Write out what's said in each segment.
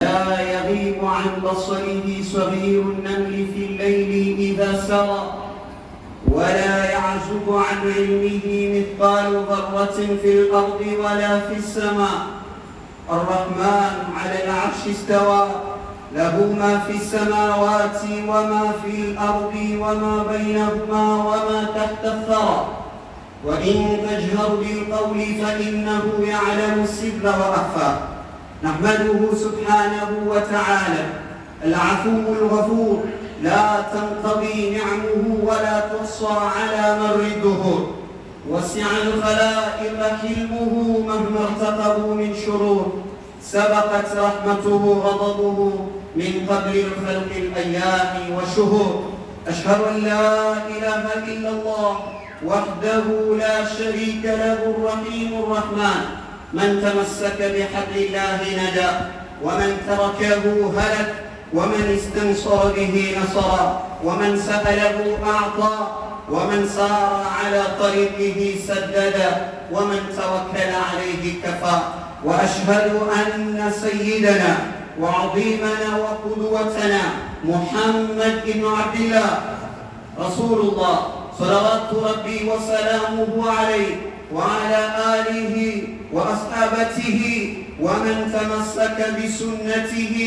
لا يغيب عن بصره صغير النمل في الليل إذا سرى، ولا يعزب عن علمه مثقال ذرة في الأرض ولا في السماء. الرحمن على العرش استوى، له ما في السماوات وما في الأرض وما بينهما وما تحت الثرى. وإن تجهر بالقول فإنه يعلم السر وأخفى. نحمده سبحانه وتعالى العفو الغفور، لا تنقضي نعمه ولا تحصى على مر الدهور. وسع الخلائق حلمه مهما ارتقبوا من شرور، سبقت رحمته غضبه من قبل الخلق الأيام والشهور. أشهد أن لا إله إلا الله وحده لا شريك له الرحيم الرحمن. من تمسك بحبل الله نجا، ومن تركه هلك، ومن استنصر به نصر، ومن سأله أعطى، ومن سار على طريقه سدد، ومن توكل عليه كفى. وأشهد أن سيدنا وعظيمنا وقدوتنا محمد بن عبد الله رسول الله صلوات ربي وسلامه عليه وعلى آله وأصحابته ومن تمسك بسنته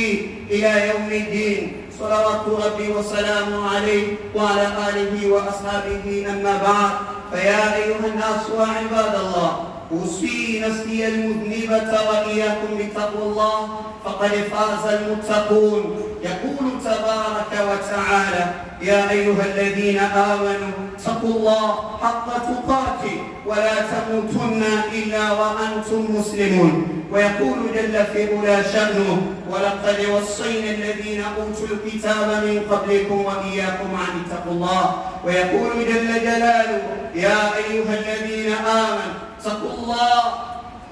إلى يوم الدين صلوات ربي وسلامه عليه وعلى آله وأصحابه. أما بعد، فيا أيها الناس وعباد الله، أوصي نفسي المذنبة وإياكم بتقوى الله، فقد فاز المتقون. يقول تبارك وتعالى: يا أيها الذين آمنوا اتقوا الله حق تقاته ولا تموتن إلا وأنتم مسلمون. ويقول جل في علا شأنه: ولقد وصينا الذين أوتوا الكتاب من قبلكم وإياكم أن اتقوا الله. ويقول جل جلاله: يا أيها الذين آمنوا اتقوا الله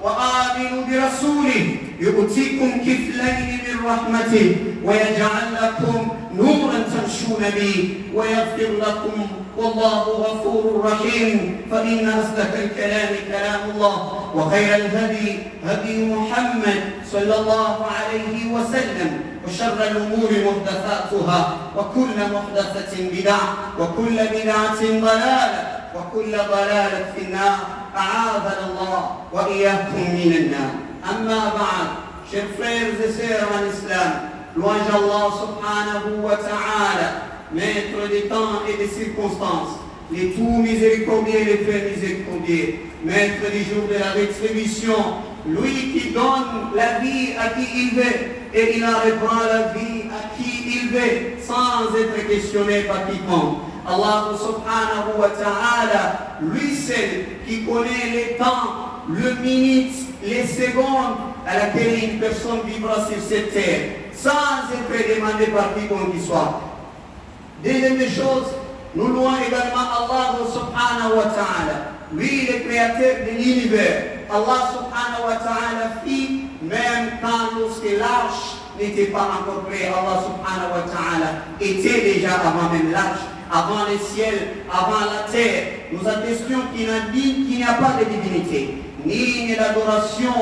وآمنوا برسوله يؤتيكم كفلين من رحمته ويجعل لكم نورا تمشون به ويغفر لكم والله غفور رحيم. فإن أصدق الكلام كلام الله، وخير الهدي هدي محمد صلى الله عليه وسلم، وشر الأمور محدثاتها، وكل محدثة بدعة، وكل بدعة ضلالة، وكل ضلالة في النار. أعاذنا الله وإياكم من النار. أما بعد، chers frères et sœurs en islam, louange Allah subhanahu wa ta'ala, maître des temps et des circonstances, les tout miséricordieux et les très miséricordieux, maître du jour de la rétribution, lui qui donne la vie à qui il veut et il en reprend la vie à qui il veut sans être questionné par quiconque. Allah subhanahu wa ta'ala, lui seul qui connaît les temps, le minute, les secondes à laquelle une personne vivra sur cette terre, sans être demandé par quiconque qui soit. Deuxième des choses, nous louons également Allah subhanahu wa ta'ala, lui le créateur de l'univers. Allah subhanahu wa ta'ala fit, même quand lorsque l'arche n'était pas encore prêt, Allah subhanahu wa ta'ala était déjà avant même l'arche, avant le ciel, avant la terre. Nous attestions qu'il n'y a pas de divinité, ni d'adoration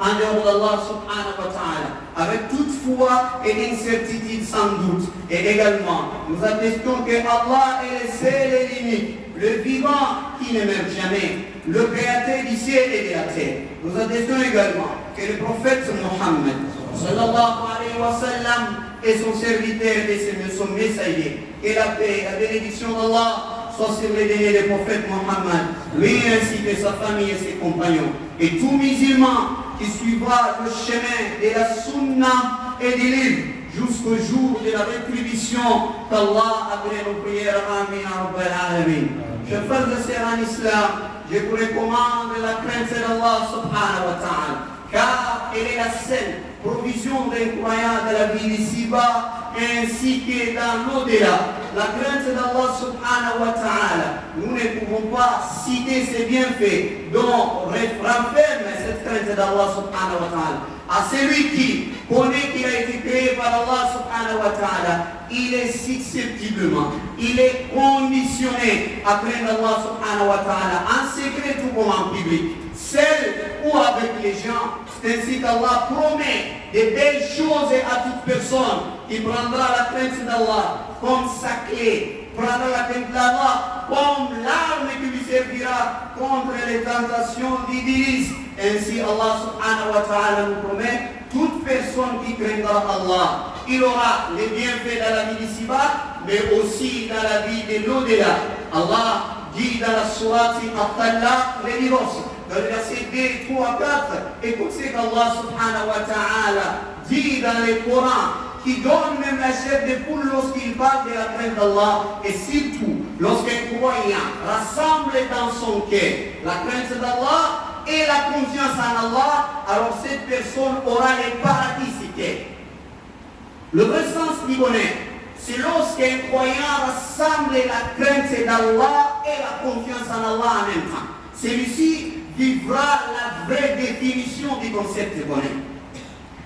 en dehors d'Allah subhanahu wa ta'ala, avec toute foi et une certitude sans doute. Et également, nous attestons que Allah est le seul et l'unique, le vivant qui ne meurt jamais, le créateur du ciel et de la terre. Nous attestons également que le prophète Mohammed sallallahu alayhi wa sallam est son serviteur et son messager. Que la paix, la bénédiction d'Allah soit sur les derniers des prophètes Mohammed, lui ainsi que sa famille et ses compagnons. Et tout musulman qui suivra le chemin de la sunna et du livre jusqu'au jour de la rétribution qu'Allah après nos prières. Amin. Rabbal Alamin. Chers frères et sœurs en islam, je vous recommande la crainte d'Allah subhanahu wa ta'ala, car elle est la seule provision des croyants de la vie d'ici-bas ainsi que dans l'au-delà. La crainte d'Allah subhanahu wa ta'ala, nous ne pouvons pas citer ses bienfaits, donc renferme cette crainte d'Allah subhanahu wa ta'ala. À celui qui connaît qu'il a été créé par Allah subhanahu wa ta'ala, il est susceptiblement, il est conditionné à craindre Allah subhanahu wa ta'ala, en secret tout comme en public, seul ou avec les gens. C'est ainsi qu'Allah promet de belles choses à personne qui prendra la crainte d'Allah comme sa clé, prendra la crainte d'Allah comme l'arme qui lui servira contre les tentations d'Iblis. Ainsi Allah subhanahu wa ta'ala nous promet, toute personne qui craindra Allah, il aura les bienfaits dans la vie d'ici-bas, mais aussi dans la vie de l'au-delà. Allah dit dans la sourate At-Talaq, les divorces, dans le verset 2, 3, 4, écoute ce qu'Allah subhanahu wa ta'ala dit dans le Coran, qui donne même la chair de poule lorsqu'il parle de la crainte d'Allah, et surtout lorsqu'un croyant rassemble dans son cœur la crainte d'Allah et la confiance en Allah, alors cette personne aura le paradis sur terre. Le vrai sens du bonheur, c'est lorsqu'un croyant rassemble la crainte d'Allah et la confiance en Allah en même temps. Celui-ci vivra la vraie définition du concept de bonheur.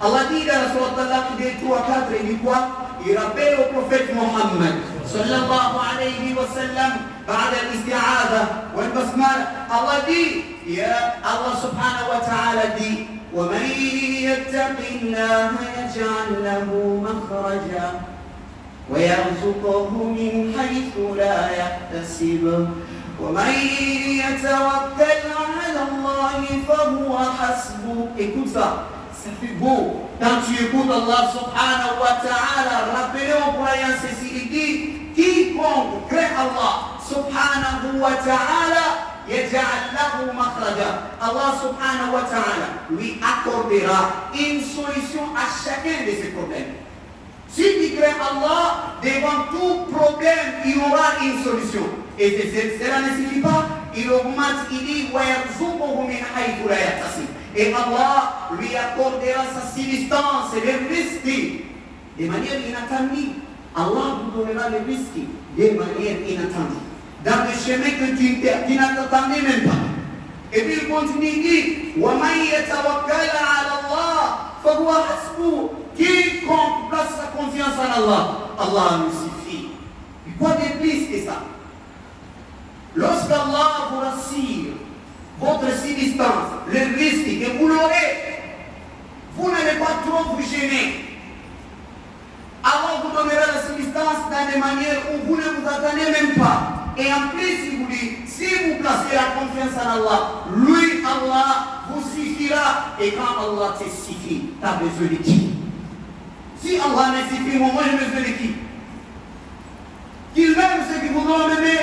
Allah dit dans la sourate Al-Talaq 2, 3, 4, il dit quoi? Il rappelle au prophète Mohammed sallallahu alayhi wa sallam بعد الاستعاذة والبسملة. Allah dit, Allah subhanahu wa ta'ala dit, ومن يتق الله يجعل له مخرجا ويرزقه من حيث لا يحتسب ومن يتوكل على الله فهو حسبه. Écoute ça, ça fait beau. Quand tu écoutes Allah subhanahu wa ta'ala, rappelez aux croyants ceci, il dit, quiconque craint Allah subhanahu wa ta'ala, يجعل له مخرجا. Allah subhanahu wa ta'ala lui accordera une solution à chacun de ses problèmes. Si tu crains Allah, devant tout problème, il y aura une solution. Et cela ne suffit pas, il augmente, il dit, وَيَرْزُقُهُ مِنْ حَيْثُ لَا يَحْتَسِبُ. Et Allah lui accordera sa subsistance et le risque de manière inattendue. Allah vous donnera le risque de manière inattendue, dans des chemins que tu n'attendais même pas. Et puis il continue, il dit, وَمَنْ يَتَوَكَّلَ عَلَى اللَّهِ فَهُوَ حَسْبُهُ. Quiconque place sa confiance en Allah, Allah nous suffit. Et quoi de plus que ça? Lorsqu'Allah vous rassure votre subsistance, le risque que vous l'aurez, vous n'allez pas trop vous gêner. Allah vous donnera la subsistance dans des manières où vous ne vous attendez même pas. Et en plus, si vous placez la confiance en Allah, lui, Allah, vous suffira. Et quand Allah te suffit, tu as besoin de qui? Si Allah ne suffit, moi j'ai besoin de qui? Qu'il m'aime ceux qui voudront m'aimer,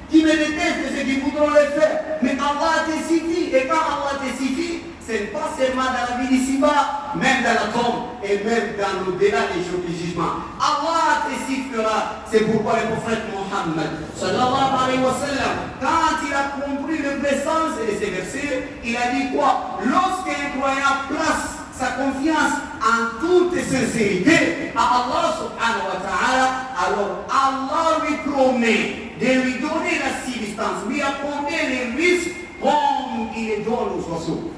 qui me détestent ceux qui voudront le faire. Mais Allah te suffit. Et quand Allah te suffit, ce n'est pas seulement dans la vie d'ici-bas, même dans la tombe et même dans l'au-delà des jours du jugement. Allah te suffira. C'est pourquoi le prophète Mohammed sallallahu alayhi wa sallam, quand il a compris le vrai sens de ces versets, il a dit quoi? Lorsqu'un croyant place sa confiance en toute sincérité à Allah subhanahu wa ta'ala, alors Allah lui promet de lui donner la subsistance, lui accorder les risques comme il les donne aux oiseaux.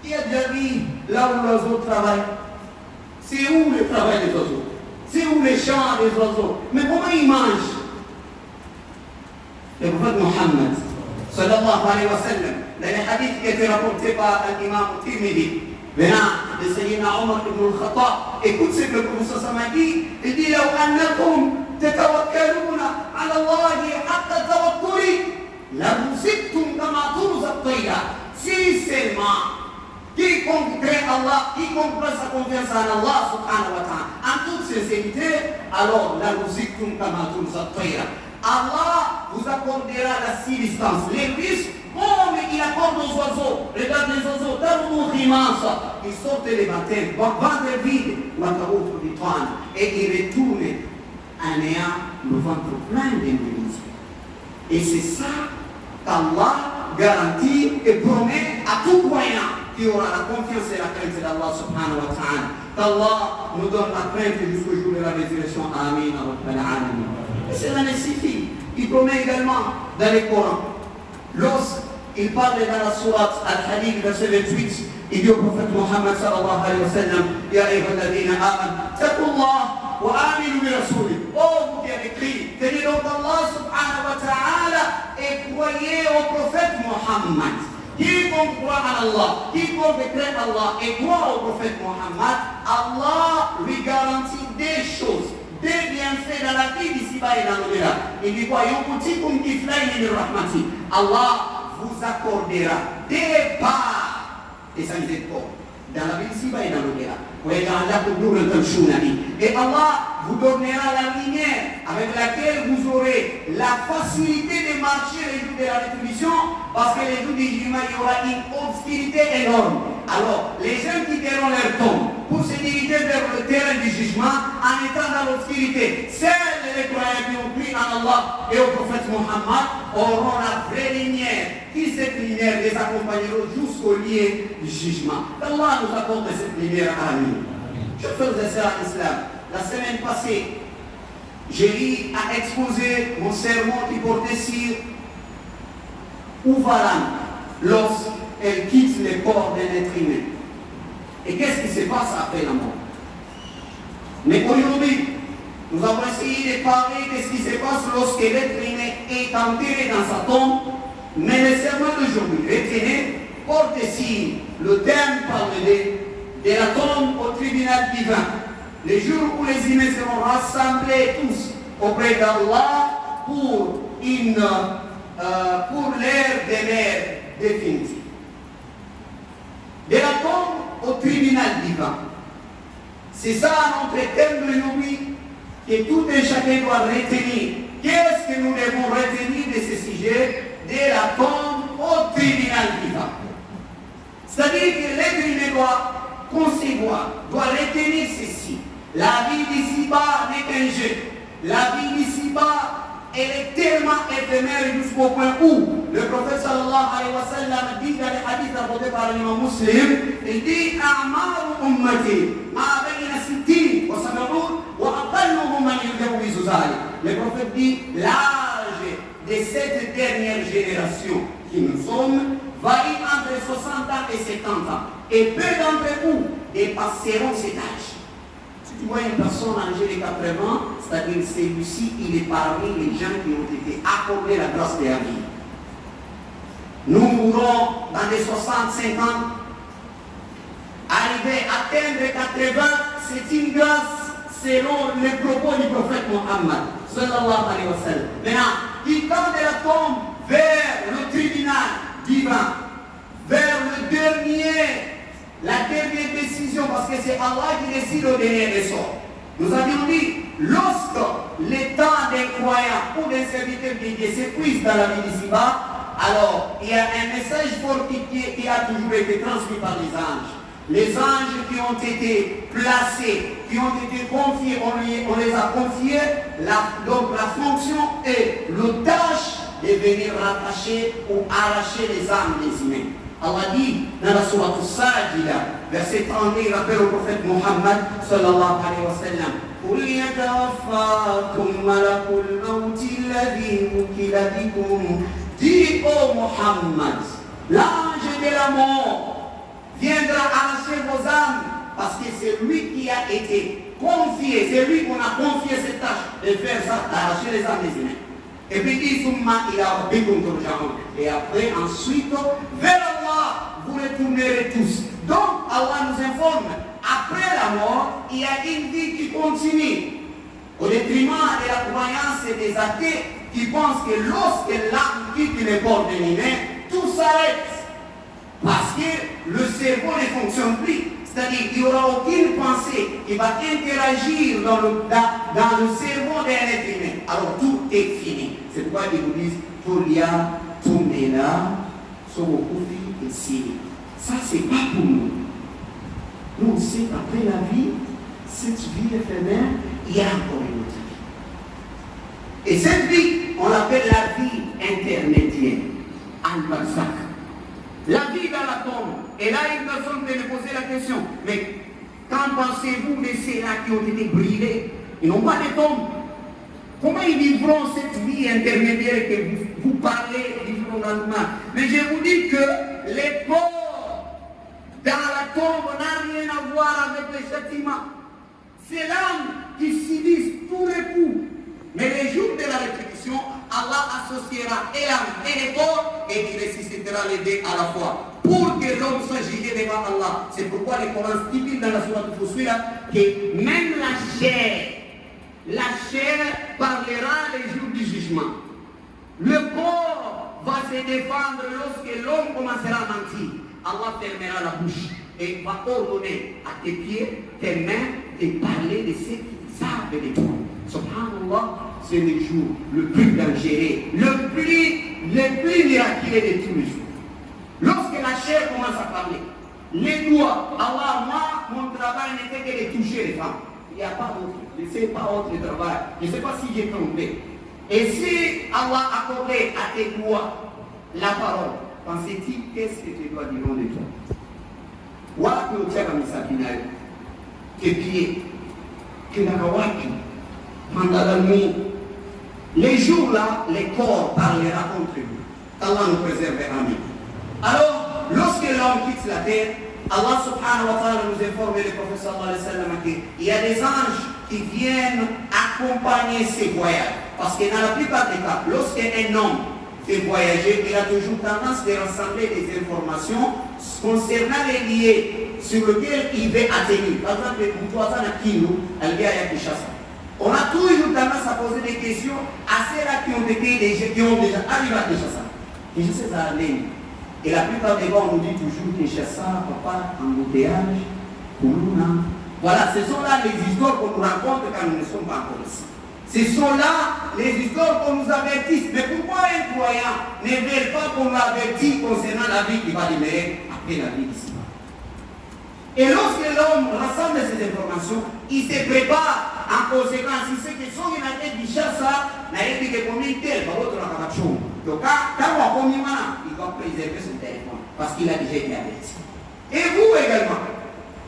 Il a déjà vu là où l'oiseau travaille. C'est où le travail des oiseaux? C'est où les champs des oiseaux? Mais comment ils mangent? Le prophète Mohammed sallallahu alayhi wa sallam, dans les hadiths qui étaient rapportés par l'imam Tirmidhi, venant de Sayyidina Omar ibn al-Khattab, écoute ce que le prophète sallallahu alayhi wa sallam dit. Il dit, لو أنكم تتوكلون على الله حق التوكل لرزقتم كما ترزق الطير. Si seulement quiconque craint Allah, quiconque place sa confiance en Allah subhanahu wa ta'ala, en toute sincérité, alors la ruziktum kama turzaq tayra. Allah vous accordera la subsistance, les risques, comme il accorde aux oiseaux. Regarde les oiseaux, dans le monde immense, ils sortent les matins, ventre vide, et ils retournent en ayant le ventre plein de nourriture. Et c'est ça qu'Allah garantit et promet à tout croyant qui aura la confiance et la crainte d'Allah subhanahu wa ta'ala. Qu'Allah nous donne la crainte jusqu'au jour de la résurrection. Amin. Et cela ne suffit. Il promet également dans le Coran, lorsqu'il parle dans la sourate Al-Hadid, verset 28, il dit au prophète Mohammed sallallahu alayhi wa sallam, Ya ayyuhalladhina amanu, taqullah wa aminu bi rasoulih. Oh, vous qui avez écrit, tenez donc Allah subhanahu wa ta'ala et croyez au prophète Mohammed. Quiconque croit en Allah, quiconque craint Allah et croit au prophète Mohammed, Allah lui garantit ici-bas et dans l'au-delà. Il dit quoi? Allah vous accordera des parts de sa miséricorde dans la vie ici-bas et dans l'au-delà. Et Allah vous donnera la lumière avec laquelle vous aurez la facilité de marcher les jours de la rétribution, parce que les jours du jugement, il y aura une obscurité énorme. Alors, les gens quitteront leur tombe pour se diriger vers le terrain du jugement en étant dans l'obscurité. Seuls les croyants qui ont cru en Allah et au prophète Mohammed auront la vraie lumière, qui cette lumière les accompagnera jusqu'au lieu du jugement. Allah nous apporte cette lumière à la nuit. Je faisais ça à l'islam. La semaine passée, j'ai eu à exposer mon sermon qui portait sur où va l'âme lorsqu'elle quitte le corps d'un être humain. Et qu'est-ce qui se passe après la mort? Mais aujourd'hui, nous avons essayé de parler de ce qui se passe lorsque l'être humain est enterré dans sa tombe. Mais le sermon d'aujourd'hui, retenez, porte sur le thème parle de la tombe au tribunal divin. Les jours où les humains seront rassemblés tous auprès d'Allah pour l'ère des mers définitive. De la tombe au tribunal divin. C'est ça notre thème d'aujourd'hui que tout un chacun doit retenir. Qu'est-ce que nous devons retenir de ce sujet de la tombe au tribunal divin? C'est-à-dire que l'être humain doit concevoir, doit retenir ceci. La vie d'ici-bas n'est qu'un jeu. La vie d'ici-bas, elle est tellement éphémère jusqu'au point où le prophète sallallahu alayhi wa sallam dit dans les hadiths rapportés par l'imam Muslim, il dit A'maru ummati ma bayna sittin wa sab'un wa aqalluhum man yujawizu zalik. Le prophète dit l'âge de cette dernière génération qui nous sommes varie entre 60 ans et 70 ans. Et peu d'entre vous dépasseront cet âge. Si tu vois une personne âgée de 80, c'est-à-dire celui-ci, il est parmi les gens qui ont été accordés la grâce de la vie. Nous mourrons dans les 60, 50. Arriver à atteindre 80, c'est une grâce selon les propos du prophète Mohammed. Sallallahu alayhi wa sallam. Maintenant, il tend de la tombe vers le tribunal divin, vers la dernière décision, parce que c'est Allah qui décide au dernier ressort. Nous avions dit, lorsque l'état d'un croyant ou d'un serviteur de Dieu s'épuise dans la vie d'ici-bas, alors il y a un message fort qui a toujours été transmis par les anges. Les anges qui ont été placés, qui ont été confiés, on les a confiés, donc la fonction et le tâche de venir rattacher ou arracher les âmes des humains. Allah dit dans la sourate Sajida, verset 30, il rappelle au prophète Mohammed sallallahu alayhi wa sallam, قُلْ يَتَوَفَّاكُمْ مَلَكُ الْمَوْتِ الَّذِي وُكِّلَ بِكُمْ. Dis ô Mohammed, l'ange de la mort viendra arracher vos âmes, parce que c'est lui qui a été confié, c'est lui qu'on a confié cette tâche de faire ça, d'arracher les âmes des humains. Et puis dit et après, ensuite, vers Allah, vous retournerez tous. Donc, Allah nous informe, après la mort, il y a une vie qui continue. Au détriment de la croyance et des athées qui pensent que lorsque l'âme quitte le corps de l'humain, tout s'arrête. Parce que le cerveau ne fonctionne plus. C'est-à-dire qu'il n'y aura aucune pensée qui va interagir dans le cerveau d'un être humain. Alors tout est fini. C'est pourquoi ils nous disent Tolia, Tumela, Somokufi et Siri. Ça, c'est pas pour nous. Nous, on sait qu'après la vie, cette vie éphémère, il y a encore une autre vie. Et cette vie, on l'appelle la vie intermédiaire. Al-Barzakh. La vie dans la tombe. Et là, une personne peut me poser la question, mais qu'en pensez-vous de ceux-là qui ont été brûlés? Ils n'ont pas de tombe. Comment ils vivront cette vie intermédiaire que vous parlez du jour au lendemain? Mais je vous dis que les corps dans la tombe n'ont rien à voir avec les châtiments. C'est l'âme qui subissent tous les coups. Mais les jours de la résurrection, Allah associera et l'âme et les corps et il ressuscitera les deux à la fois. Pour que l'homme soit jugé devant Allah. C'est pourquoi les Corans stipulent dans la sourate Fussilat que même la chair La chair parlera les jours du jugement. Le corps va se défendre lorsque l'homme commencera à mentir. Allah fermera la bouche et va ordonner à tes pieds, tes mains, de parler de ceux qui savent de toi. Subhanallah, c'est le jour le plus dangereux, le plus miraculeux de tous les jours. Lorsque la chair commence à parler, les doigts, Allah, moi, mon travail n'était que de toucher les femmes. Il n'y a pas d'autre, je ne sais pas autre travail. Je ne sais pas si j'ai trompé. Et si Allah accordait à tes doigts la parole, pensais-tu qu'est-ce que tu dois dire de toi? Voilà que tu as comme ça, tes pieds, que la kawaki, mandalami. Les jours-là, les corps parlera contre nous. Allah nous préserve, amen. Alors, lorsque l'homme quitte la terre, Allah subhanahu wa ta'ala nous informe, le prophète sallallahu alayhi wa sallam, qu'il y a des anges qui viennent accompagner ces voyages. Parce que dans la plupart des cas, lorsqu'un homme fait voyager, il a toujours tendance de rassembler des informations concernant les lieux sur lesquels il veut atterrir. Par exemple, on a toujours tendance à poser des questions à ceux-là qui ont déjà arrivé à Kinshasa. Kinshasa, c'est à l'Inde. Et la plupart des fois, on nous dit toujours Kinshasa, papa, embouteillage, Koulouna. Voilà, ce sont là les histoires qu'on nous raconte quand nous ne sommes pas encore ici. Ce sont là les histoires qu'on nous avertisse. Mais pourquoi un croyant ne veut pas qu'on l'avertisse concernant la vie qui va demeurer après la vie ici? Et lorsque l'homme rassemble ces informations, il se prépare en conséquence. Il sait que si on a été Kinshasa, il a été combien tel, par contre, on a pas de chose. Donc, quand on a commis il va préserver son téléphone parce qu'il a déjà été averti. Et vous également,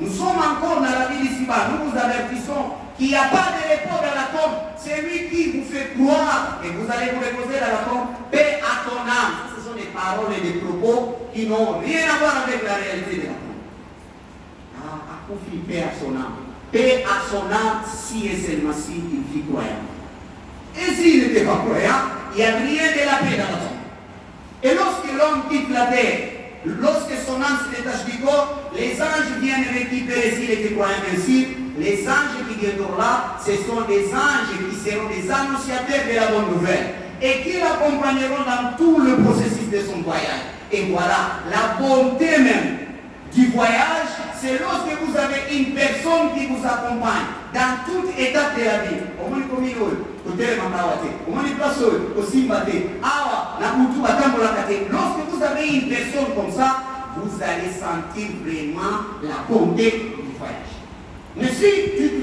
nous sommes encore dans la vie d'ici-bas. Nous vous avertissons qu'il n'y a pas de repos dans la tombe. C'est lui qui vous fait croire et vous allez vous reposer dans la tombe. Paix à ton âme. Ce sont des paroles et des propos qui n'ont rien à voir avec la réalité de la tombe. Paix à son âme. Paix à son âme si et seulement si il vit croyant. Et s'il n'était pas croyant, il n'y a rien de la paix dans la tombe. Et lorsque l'homme quitte la terre, lorsque son âme se détache du corps, les anges viennent récupérer s'il était croyant ainsi. Les anges qui viendront là, ce sont des anges qui seront des annonciateurs de la bonne nouvelle et qui l'accompagneront dans tout le processus de son voyage. Et voilà, la bonté même du voyage, c'est lorsque vous avez une personne qui vous accompagne dans toute étape de la vie. Lorsque vous avez une personne comme ça, vous allez sentir vraiment la bonté du voyage. Mais si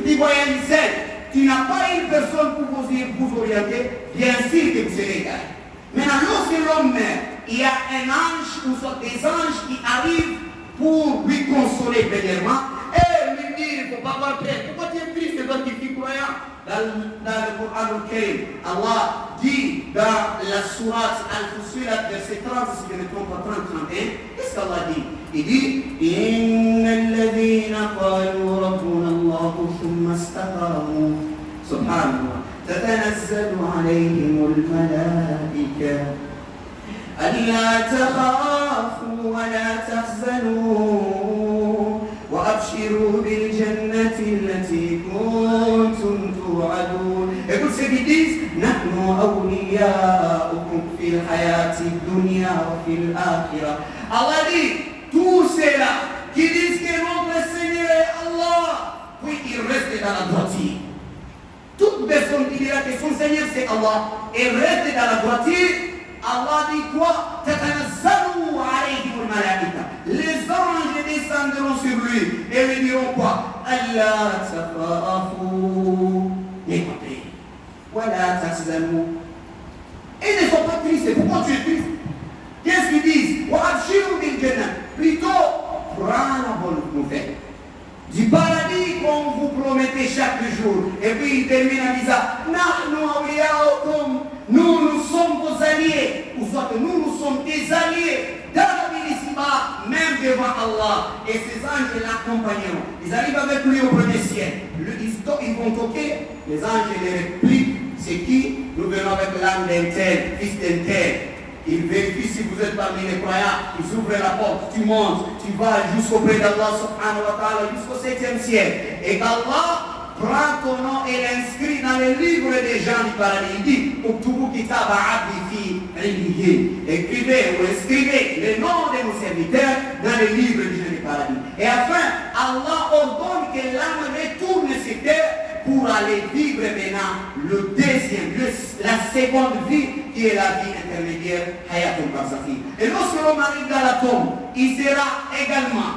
tu voyages seul, tu n'as pas une personne pour vous orienter, bien sûr que vous serez égal. Maintenant, lorsque l'homme meurt, il y a un ange ou soit des anges qui arrivent pour lui consoler premièrement et lui dire il ne faut pas avoir peur. Pourquoi tu es triste quand tu es croyant? Dans le Coran auquel Allah dit dans la sourate Al-Fussilat, verset 30, si je ne me trompe pas, 30-31, qu'est-ce qu'Allah dit? Il dit Inna alladhina qalu rabbuna Allah thumma istaqamu subhanallah tatanazzalu alayhim al-malaika ألا تخافوا ولا تحزنوا وأبشروا بالجنة التي كنتم توعدون. Écoute ce qu'ils disent نحن أولياؤكم في الحياة الدنيا وفي الآخرة. Allah dit tous ceux-là qui disent que notre Seigneur est Allah, puis ils restent dans la droiture. Toute personne qui dira que son Seigneur c'est Allah et reste dans la droiture, Allah dit quoi? Les anges descendront sur lui et lui diront quoi? Allah tafafu. N'ayez pas peur. Voilà tahzanu. Et ne sois pas triste. Pourquoi tu es triste? Qu'est-ce qu'ils disent? Wa abshiru bil jannah. Plutôt, prends la bonne nouvelle du paradis qu'on vous promettait chaque jour. Et puis il termine en disant Nahnu awliyaukum. Nous sommes vos alliés, ou soit que nous sommes des alliés dans la vie d'ici-bas, même devant Allah. Et ces anges l'accompagneront. Ils arrivent avec lui au premier ciel. Ils vont toquer, les anges les répliquent. C'est qui? Nous venons avec l'âme d'un tel, fils d'un tel. Ils vérifient si vous êtes parmi les croyants. Ils ouvrent la porte, tu montes, tu vas jusqu'auprès d'Allah subhanahu wa ta'ala, jusqu'au 7e ciel. Et Allah prend ton nom et l'inscrit dans le livre des gens du paradis. Il dit, écrivez ou inscrivez le nom de nos serviteurs dans le livre des gens du paradis. Et enfin, Allah ordonne que l'âme retourne sur terre pour aller vivre maintenant le deuxième, la seconde vie qui est la vie intermédiaire, Hayatul Barzakhi. Et lorsque l'homme arrive dans la tombe, il sera également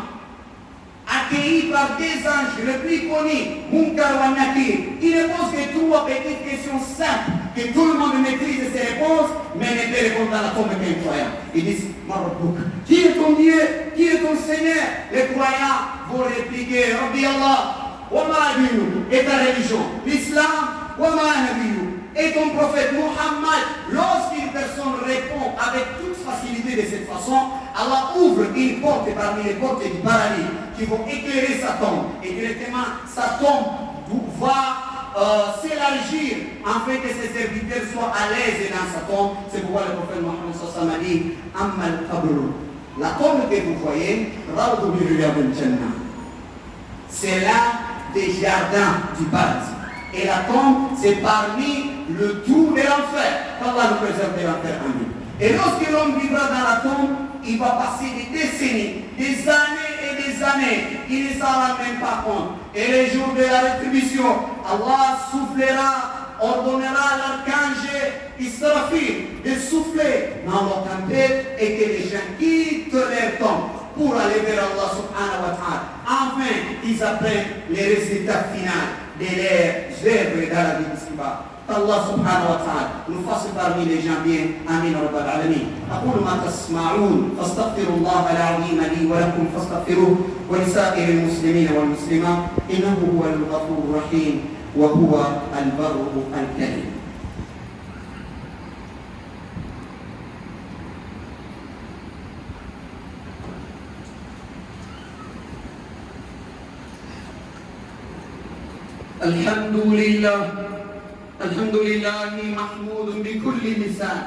accueilli par des anges, le plus connu, Munkar wa Nakir. Il ne pose que trois petites questions simples, que tout le monde maîtrise ses réponses, mais ne peut répondre dans la tombe qu'un croyant. Ils disent, Marabouk, qui est ton Dieu, qui est ton Seigneur? Les croyants vont répliquer, Rabbi Allah, wa ma dinu, et ta religion, l'islam, wa ma nabiyu, et ton prophète Muhammad. Lorsqu'une personne répond avec toute facilité de cette façon, Allah ouvre une porte parmi les portes du paradis qui vont éclairer sa tombe. Et directement, sa tombe va s'élargir afin que ses serviteurs soient à l'aise dans sa tombe. C'est pourquoi le prophète Mohammed sallallahu alayhi wa sallam a dit, Ammal qabru, la tombe que vous voyez, Rawdu min riyadil jannah, c'est là des jardins du paradis. Et la tombe, c'est parmi le trou de l'enfer. Qu'Allah nous préserve de l'enfer. Amen. Et lorsque l'homme vivra dans la tombe, il va passer des décennies, des années et des années. Il ne s'en rend même pas compte. Et le jour de la rétribution, Allah soufflera, ordonnera à l'archange Israfil de souffler dans leur tempête et que les gens quittent leur tombe pour aller vers Allah subhanahu wa ta'ala. Enfin, ils apprennent les résultats finaux de leurs œuvres dans la vie d'ici-bas. Allah subhanahu wa ta'ala nous fasse parmi les gens bien. Amin rabbal alamin. أقول ما تسمعون فاستغفروا الله العظيم لي ولكم فاستغفروه ولسائر المسلمين والمسلمات إنه هو الغفور الرحيم وهو البر الكريم. الحمد لله محمود بكل لسان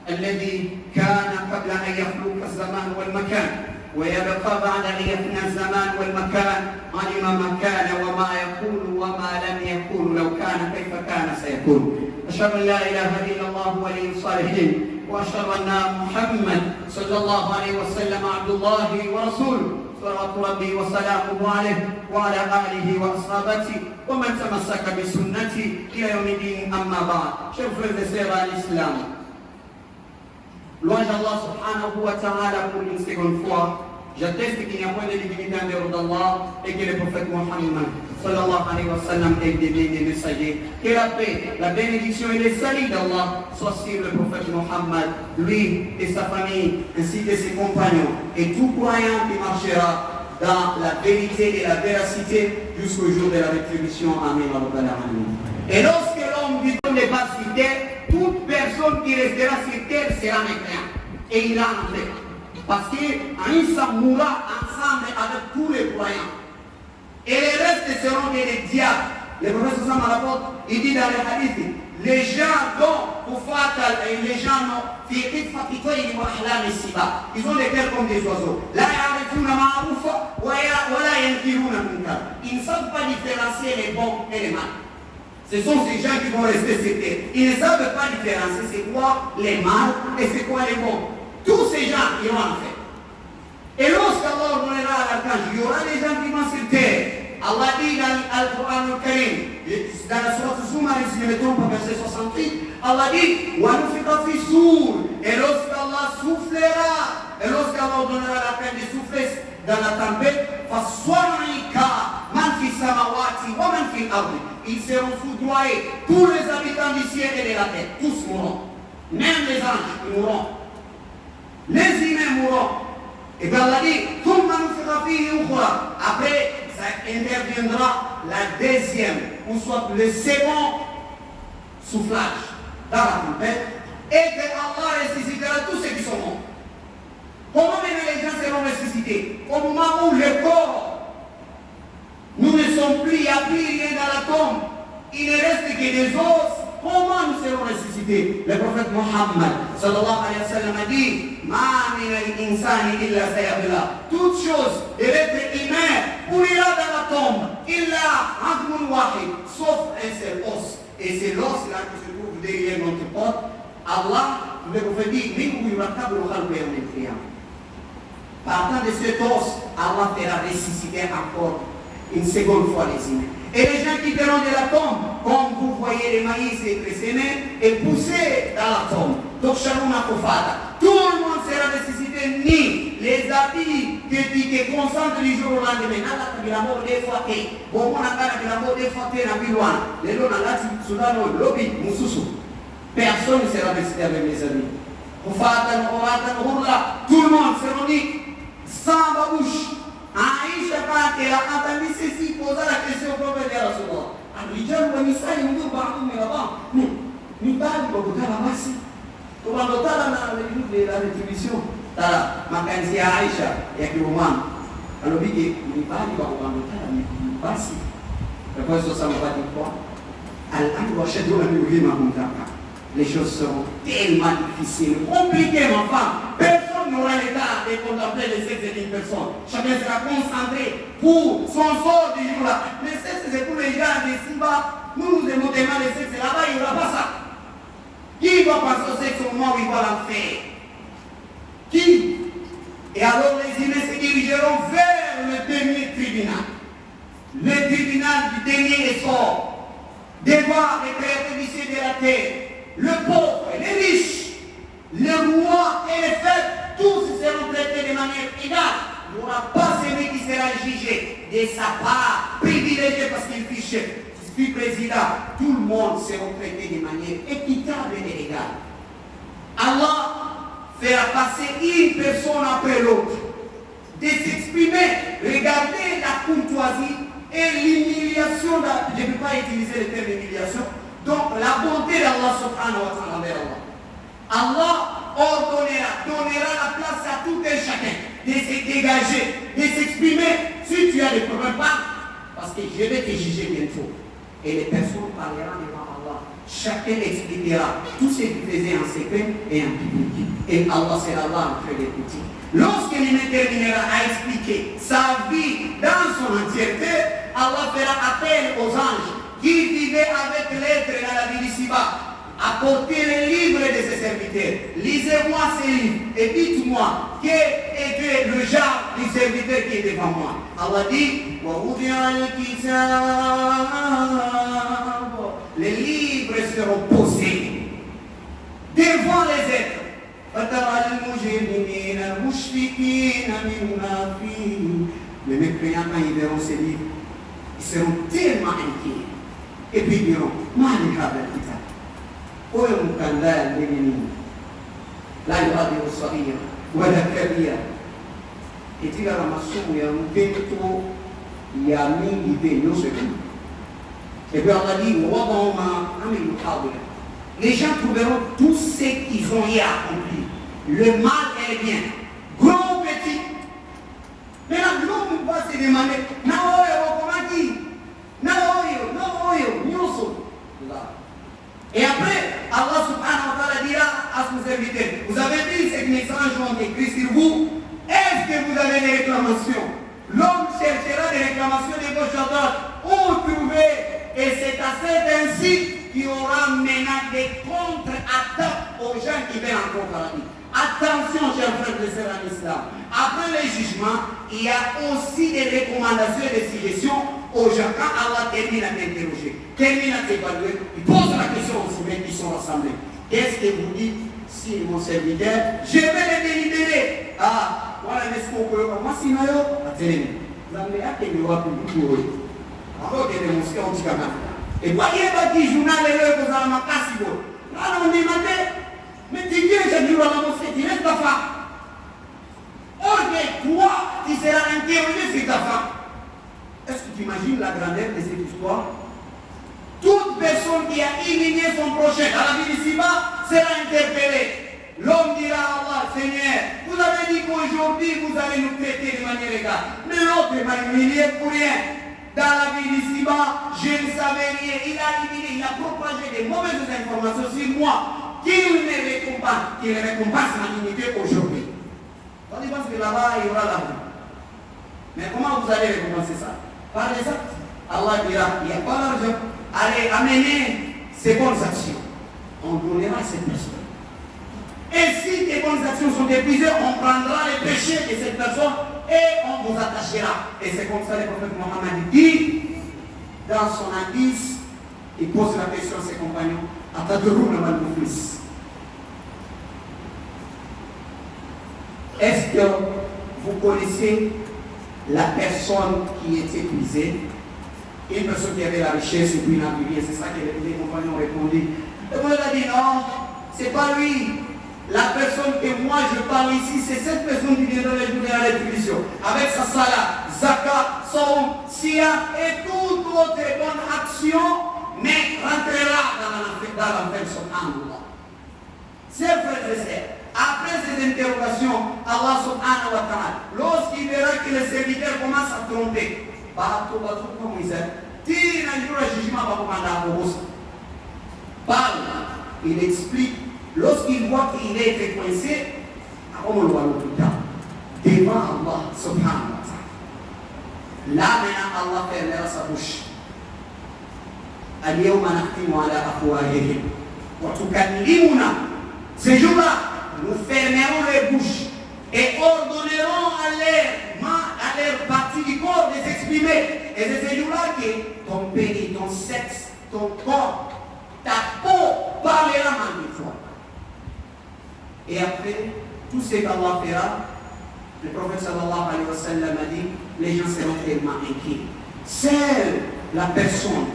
الذي كان قبل أن يخلق الزمان والمكان ويبقى بعد أن يفنى الزمان والمكان علم ما كان وما يكون وما لم يكون لو كان كيف كان سيكون. أشهد أن لا إله إلا الله ولي الصالحين وأشهد أن محمد صلى الله عليه وسلم عبد الله ورسوله صلوات ربي وسلامه عليه وعلى آله وأصحابه ومن تمسك بسنته إلى يوم الدين. أما بعد. Chers frères et sœurs à l'islam, louange Allah subhanahu wa ta'ala pour une seconde fois. J'atteste qu'il n'y a point de divinité en dehors d'Allah et que le prophète Mohammed sallallahu alayhi wa sallam est des messagers. Que la paix, la bénédiction et le salut d'Allah soient sur le prophète Mohammed, lui et sa famille, ainsi que ses compagnons et tout croyant qui marchera dans la vérité et la véracité jusqu'au jour de la rétribution. Amen. Et lorsque l'homme vit n'est pas sur terre, toute personne qui restera sur terre sera mécréant. Et il a en fait. Parce qu'un mourra ensemble avec tous les croyants. Et les restes seront des diables. Le prophète Sam rapporte, il dit dans les hadiths, les gens dont les gens ils ont des cœurs comme des oiseaux. Ils ne savent pas différencier les bons et les mal. Ce sont ces gens qui vont rester sur terre. Ils ne savent pas différencier c'est quoi les mal et c'est quoi les bons. Tous ces gens iront en fait. Et lorsqu'Allah ordonnera à l'archange, il y aura des gens qui vont sur terre. Allah dit dans Al-Quran al-Karim, dans la sourate Zumar, si je ne me trompe pas, verset 68, Allah dit, et lorsqu'Allah soufflera, et lorsqu'Allah ordonnera à l'archange de souffler dans la tempête, ils seront foudroyés, tous les habitants du ciel et de la terre, tous mourront. Même les anges, ils mourront. Les humains mourront. Et bien Allah dit, après, ça interviendra la deuxième, ou soit le second soufflage dans la tempête, et que Allah ressuscitera tous ceux qui sont morts. Comment maintenant les gens seront ressuscités? Au moment où le corps, nous ne sommes plus, il n'y a plus rien dans la tombe, il ne reste que des os. Comment nous serons ressuscités? Le prophète Mohammed sallallahu alayhi wa sallam a dit, toute chose de l'être humain où il y a dans la tombe, il a un wahid, sauf un seul os. Et c'est l'os là qui se trouve derrière notre porte. Allah vous dit, partant de cet os, Allah fera ressusciter encore une seconde fois les humains. Et les gens qui quitteront de la tombe, comme vous voyez les maïs être sémés et poussés dans la tombe. Donc, tout le monde sera ressuscité, ni les habits qui concentrent du jour au lendemain. La mort des fois, bon, on a la mort des fois, les lois, personne ne sera ressuscité avec mes amis. Tout le monde sera unique, sans babouche. Aïcha, quand elle a entendu ceci, posa la question au prophète de Rasulullah. Al-Rijal wa Nisa yundur ba'dhum ila ba'd. Ni bali kwa kutana basi. Kwa ndotana na la rétribution. Tala makanzi ya Aisha ya kiumana. Alobiki ni bali kwa ndotana ni basi. Kwa hiyo sasa mpati kwa al-amru ashadu an yuhimahum taka. Les choses seront tellement difficiles, compliquées, mon femme. Personne n'aura l'état de contempler le sexe d'une personne. Chacun sera concentré pour son sort du jour-là. Le sexe, c'est pour les gens de Simba. Nous nous aimons tellement le sexe, là-bas, il n'y aura pas ça. Qui va passer au sexe au moment où il va l'en faire? Qui? Et alors les humains se dirigeront vers le dernier tribunal. Le tribunal du dernier essor. Devant les créatures du ciel de la terre. Le pauvre et les riches, les rois et les faibles, tous seront traités de manière égale. Il n'y aura pas celui qui sera jugé de sa part, privilégié parce qu'il fut président. Tout le monde sera traité de manière équitable et égale. Allah fera passer une personne après l'autre, de s'exprimer. Regardez la courtoisie et l'humiliation. Je ne peux pas utiliser le terme d'humiliation. Donc la bonté d'Allah subhanahu wa ta'ala vers Allah. Allah donnera la place à tout un chacun de se dégager, de s'exprimer. Si tu as des problèmes, pas, parce que je vais te juger bientôt. Et les personnes parleront devant Allah. Chacun expliquera tout ce qu'il faisait en secret et en public. Et Allah sera là en train d'écouter. Lorsque l'humain terminera à expliquer sa vie dans son entièreté, Allah fera appel aux anges qui vivait avec l'être dans la vie d'ici-bas. Apportez les livres de ses serviteurs. Lisez-moi ces livres et dites-moi quel était le genre du serviteur qui est devant moi. Allah dit, les livres seront posés devant les êtres. Les mécréants, quand ils verront ces livres, ils seront tellement inquiets. Et puis ils diront, Mali Habel Kitab. Oye Mukanda Nini. La Yadi Osaria. Wada Kabia. Et il y a la maçon, il y a un vento, il y a mille idées, non c'est tout. Et puis on a dit, les gens trouveront tout ce qu'ils ont y accompli. Le mal et le bien. Grand ou petit. Maintenant, l'homme va se demander, et après, Allah subhanahu wa ta'ala dira à son serviteur, vous avez dit ces messages ont écrit sur vous, est-ce que vous avez des réclamations? L'homme cherchera des réclamations de gauche à droite, où trouver, et c'est à cet ainsi qu'il y aura maintenant des contre-attaques aux gens qui viennent en contre la vie. Attention, chers frères et sœurs en islam. Après le jugement, il y a aussi des recommandations et des suggestions aux gens. Quand Allah termine à t'interroger, termine à t'évaluer, il pose la question aux humains qui sont rassemblés. Qu'est-ce que vous dites si mon serviteur, je vais les délibérer? Ah, voilà, n'est-ce qu'on peut moi si non, attendez, vous avez hâte de voir pour vous. Alors, il y a des mosquées anti-camarades. Et voyez, qui journal est là, vous avez ma casse. Là, on dit, mais tu viens, j'ai dit à la mosquée, tu laisses ta femme. Or, toi, tu seras interrogé sur ta femme. Est-ce que tu imagines la grandeur de cette histoire? Toute personne qui a illuminé son prochain à la vie d'ici-bas sera interpellée. L'homme dira à Allah, Seigneur, vous avez dit qu'aujourd'hui vous allez nous traiter de manière égale. Mais l'autre m'a humilié pour rien. Dans la vie d'ici-bas, je ne savais rien. Il a éliminé, il a propagé des mauvaises informations sur moi. Qu'il me récompense ma dignité aujourd'hui. On pense que là-bas, il y aura la vie. Mais comment vous allez récompenser ça? Par les actes. Allah dira, il n'y a pas d'argent. Allez, amenez ces bonnes actions. On donnera à cette personne. Et si tes bonnes actions sont épuisées, on prendra les péchés de cette personne et on vous attachera. Et c'est comme ça que le prophète Mohammed dit, dans son hadith, il pose la question à ses compagnons, Atadrouna mal muflis. Est-ce que vous connaissez la personne qui est épuisée? Une personne qui avait la richesse et puis il a vivier, c'est ça que les compagnons ont répondu. Et moi il a dit non, c'est pas lui. La personne que moi je parle ici, c'est cette personne qui viendra les journées à la rétribution. Avec sa salat, zakat, saum, siyam et toute autre bonne action, mais rentrera dans l'enfer subhanallah. Chers frères et sœurs, après ces interrogations, Allah subhanahu wa ta'ala, lorsqu'il verra que les serviteurs commencent à tromper, il explique, lorsqu'il voit qu'il a été coincé, devant Allah subhanahu wa ta'ala. Là maintenant Allah fermera sa bouche. اليوم نختم على أفواههم وتكلمنا. Ce jour-là, nous fermerons les bouches et ordonnerons à leur partie du corps de s'exprimer. Et c'est ce jour-là que ton pénis, ton sexe, ton corps, ta peau parlera malgré toi. Et après, tout ce qu'Allah fera, le prophète sallallahu alayhi wa sallam a dit, les gens seront tellement inquiets. Seule la personne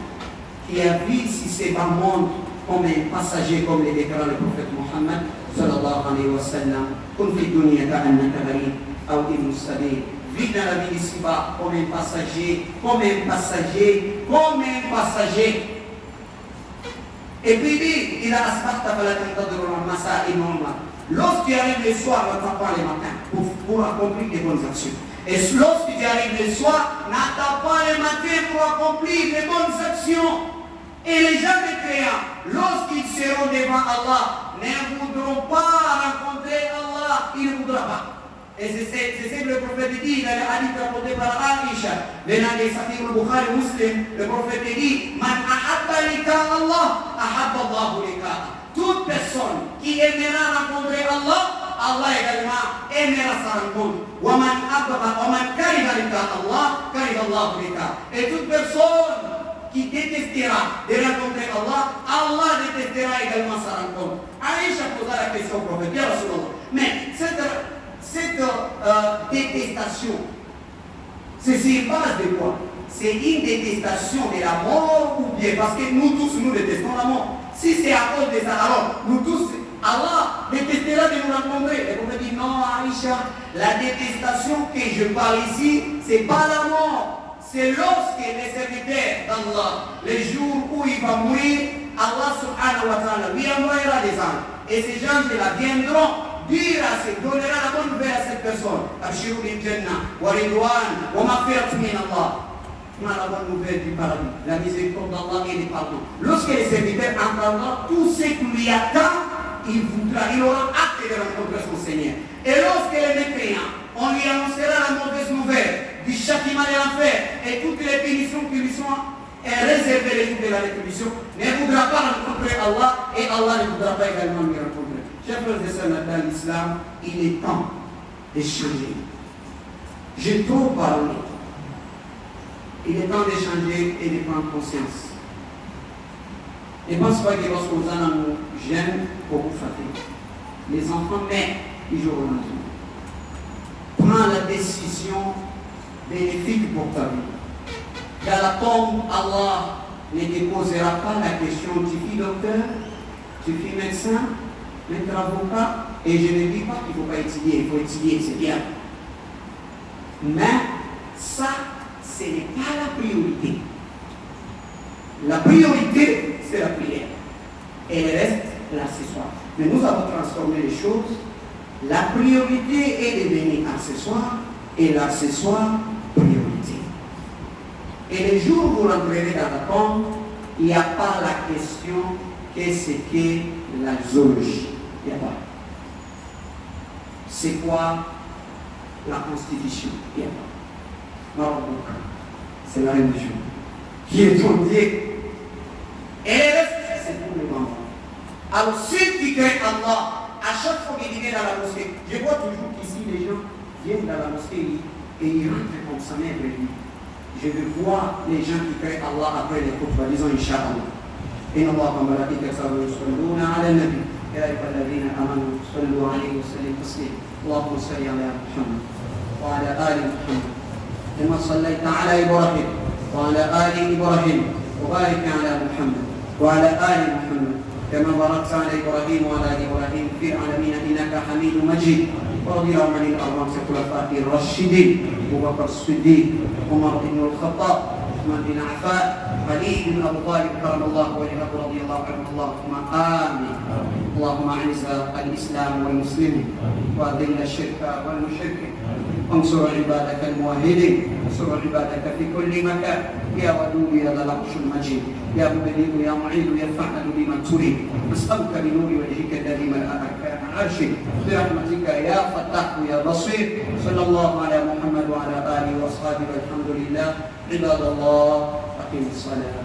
qui a vu si c'est pas monde comme un passager, comme le déclare le prophète Mohammed sallallahu alayhi wa sallam, kun fi dunya ka'annaka gharib aw ibn sabil. Vit dans la vie ici-bas comme un passager, comme un passager, comme un passager. Et puis il dit, il a asbahta fala tantadru al-masa imama. Lorsque tu arrives le soir, n'attends pas le matin pour accomplir des bonnes actions. Et lorsque tu arrives le soir, n'attends pas le matin pour accomplir des bonnes actions. Et les gens mécréants, lorsqu'ils seront devant Allah, ne voudront pas rencontrer Allah, ils ne voudront pas. Et c'est ce que le prophète dit dans le hadith rapporté par Aïcha, venant de Sahih al-Bukhari Muslim, le prophète dit, Man ahabba lika Allah, ahabba Allahu lika. Toute personne qui aimera rencontrer Allah, Allah également aimera sa rencontre. Waman kariha lika Allah, kariha Allahu lika. Et toute personne qui détestera de rencontrer Allah, Allah détestera également sa rencontre. Aïcha posa la question au prophète, ya Rasulallah. Mais cette détestation, c'est sur base de quoi? C'est une détestation de la mort ou bien parce que nous tous nous détestons la mort. Si c'est à cause de ça, alors nous tous, Allah détestera de nous rencontrer. Et vous me dites non, Aïcha, la détestation que je parle ici, c'est pas la mort. C'est lorsque les serviteurs d'Allah, les jours où il va mourir, Allah subhanahu wa ta'ala lui envoyera des anges. Et ces gens-là viendront dire donnera la bonne nouvelle à cette personne. Abshirou bil jannah, wa ridwan, wa maghfiratun min Allah. On a la bonne nouvelle du paradis, la miséricorde d'Allah et du pardon. Lorsque les serviteurs entendront tout ce qui lui attend, il aura hâte de rencontrer son Seigneur. Et lorsque les mécréants, on lui annoncera la mauvaise nouvelle du châtiment de l'enfer et toutes les punitions qui lui sont réservées les jours de la rétribution, ne voudra pas rencontrer Allah et Allah ne voudra pas également lui rencontrer. Chers frères et sœurs dans l'islam, il est temps de changer. J'ai trop parlé. Il est temps de changer et de prendre conscience. Ne pense pas que lorsqu'on nous gêne pour vous fatiguer. Les enfants naissent du jour au lendemain. Prends la décision bénéfique pour ta vie. Dans la tombe, Allah ne te posera pas la question, tu fais docteur, tu fais médecin, maître avocat, et je ne dis pas qu'il ne faut pas étudier, il faut étudier, c'est bien. Mais ça, ce n'est pas la priorité. La priorité, c'est la prière. Et le reste, l'accessoire. Mais nous avons transformé les choses. La priorité est devenue accessoire et l'accessoire, priorité. Et le jour où vous rentrerez dans la tombe, il n'y a pas la question qu'est-ce que la zoologie. Il n'y a pas. C'est quoi la constitution? Il n'y a pas. Maroc. C'est la religion. Qui est ton Dieu? Et les restes, c'est pour les mamans. Alors, ceux qui craignent Allah, à chaque fois qu'ils viennent dans la mosquée, je vois toujours qu'ici, les gens viennent dans la mosquée et ils rentrent comme ça, mais je veux voir les gens qui craignent Allah après les khutbahs, disons Inch'Allah. إن الله وملائكته يصلون على النبي يا أيها الذين آمنوا صلوا عليه وسلموا تسليما اللهم صل على محمد وعلى آل محمد كما صليت على إبراهيم وعلى آل إبراهيم وبارك على محمد وعلى آل محمد كما باركت على إبراهيم وعلى آل إبراهيم في العالمين إنك حميد مجيد ورضي الله عن الأربعة الخلفاء الراشدين أبو بكر الصديق عمر بن الخطاب عثمان بن عفان علي بن ابي طالب كرم الله وجهه رضي الله عنه اللهم امين اللهم اعز الاسلام والمسلمين واذل الشرك والمشركين وانصر عبادك الموحدين وانصر عبادك في كل مكان يا ودود يا ذا العرش المجيد يا مبلغ يا معيد يا فعل بما تريد نسالك بنور وجهك الذي ملا اركان عرشك برحمتك يا فتاح يا بصير صلى الله على محمد وعلى اله واصحابه والحمد لله عباد الله أقيموا الصلاة.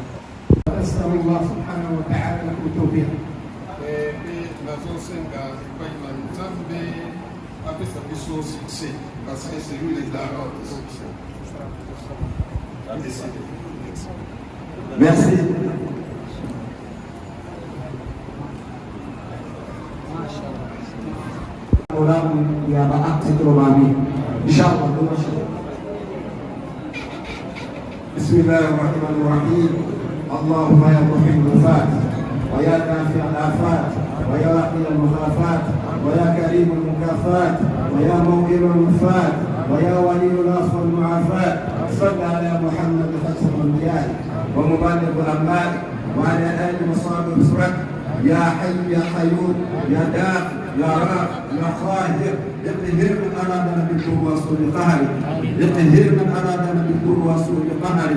أسأل الله سبحانه وتعالى لكم التوفيق. Merci. يا بأكت رومامي إن شاء الله. بسم الله الرحمن الرحيم. اللهم يا محب الوفات ويا دافع الآفات ويا واقي المخافات ويا كريم المكافات ويا موئل الوفات ويا ولي العفو والمعافاة صل على محمد ختم الانبياء ومبلغ الانباء وعلى آل وصحبه وسلم. يا حي يا قيوم يا دافع يا رافع يا قاهر اقهر من ارادنا بالضر وسوء قهر اقهر من ارادنا بالضر وسوء قهر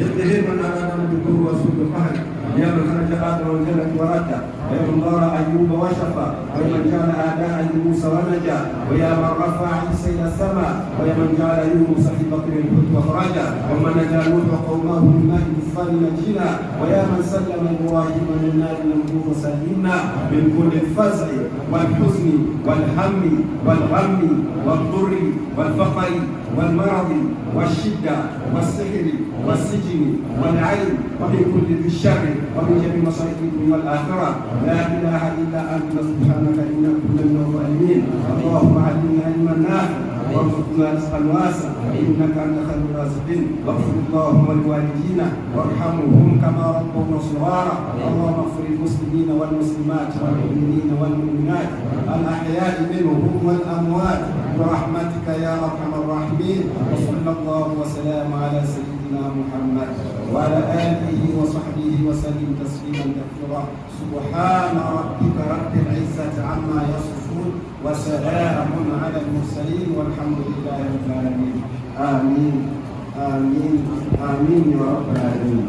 اقهر من ارادنا بالضر وسوء قهر يا من خرج ادم والجنه ورده ويا من ضار ايوب وشفى ويا من جعل اعداء موسى ونجا ويا من رفع عيسى الى السماء ويا من جعل يونس في بطن الحوت وخرجا ومن نجا نوح وقومه من ماء الصالح نجينا ويا من سلم ابراهيم من النار المنبوذ سلمنا من كل الفزع والحزن والهم والغم والضر والفقر والمرض والشده والسحر والسجن والعين ومن كل ذي الشر ومن جميع مصائب الدنيا والاخره. لا اله الا انت سبحانك انا كنا من الظالمين. اللهم علمنا علما نافعا وارزقنا رزقا واسعا انك انت خير الرازقين. واغفر اللهم لوالدينا وارحمهم كما ربونا صغارا. اللهم اغفر للمسلمين والمسلمات والمؤمنين والمؤمنات الاحياء منهم والاموات برحمتك يا ارحم الراحمين. وصلى الله وسلم على سيدنا محمد وعلى اله وصحبه وسلم تسليما كثيرا. سبحان ربك رب العزه عما يصفون وسلام على المرسلين والحمد لله رب العالمين. امين امين امين يا رب العالمين.